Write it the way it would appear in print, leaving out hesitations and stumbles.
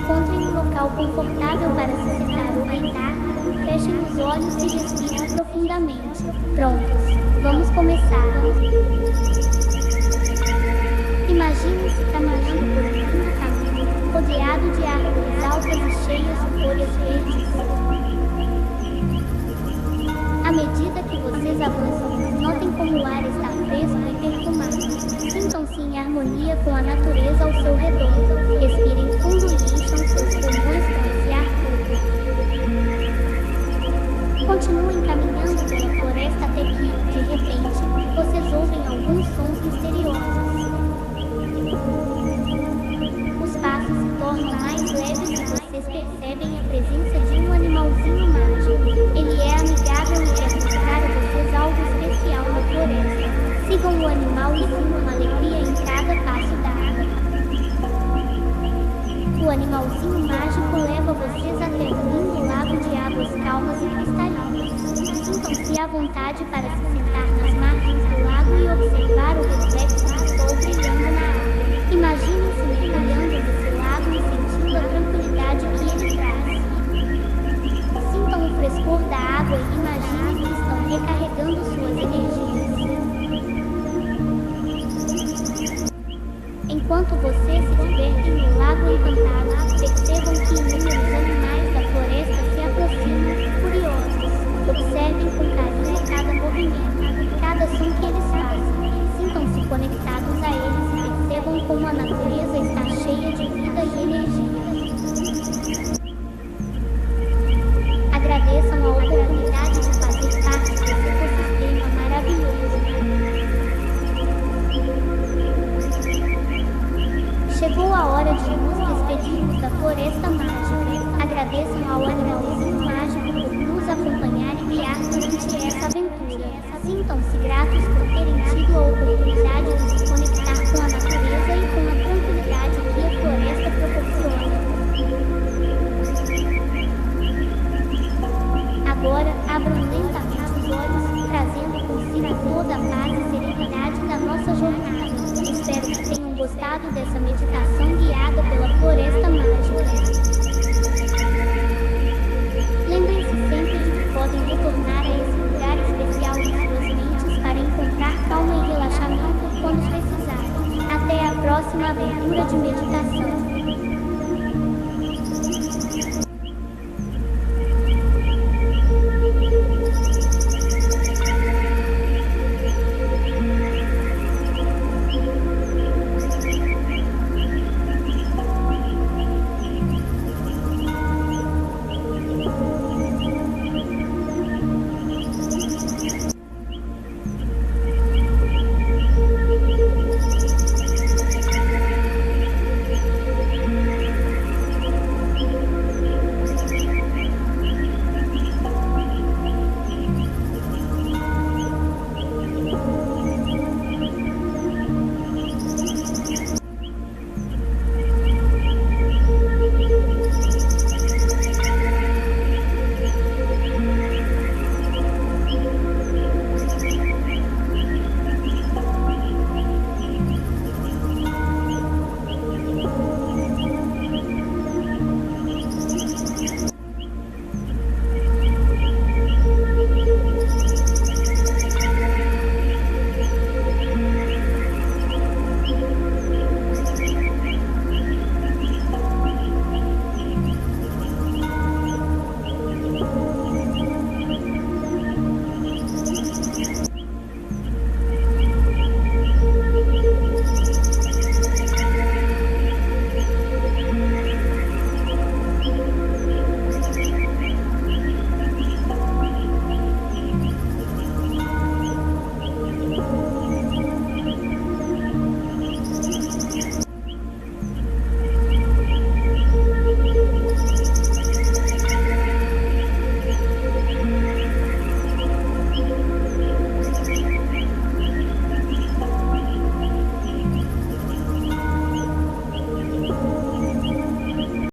Encontrem um local confortável para se sentar ou deitar, fechem os olhos e respirem profundamente. Prontos, vamos começar. Imaginem-se caminhando por um lindo caminho, rodeado de árvores altas e cheias de folhas verdes. À medida que vocês avançam, notem como o ar está fresco e perfumado. Sintam-se em harmonia com a natureza ao seu redor. Respirem fundo e encham seus pulmões com esse ar puro. Continuem caminhando pela floresta até que, de repente, vocês ouvem alguns sons misteriosos. Os passos se tornam mais leves e vocês percebem a presença de um animalzinho mágico. Ele é amigável e quer mostrar a vocês algo especial na floresta. Sigam o animal e sintam alegria em cada passo dado. O animalzinho mágico leva vocês até um lindo lago de águas calmas e cristalinas. Sintam-se à vontade para se sentar nas margens do lago e observar o reflexo do sol brilhando na água. Imaginem-se mergulhando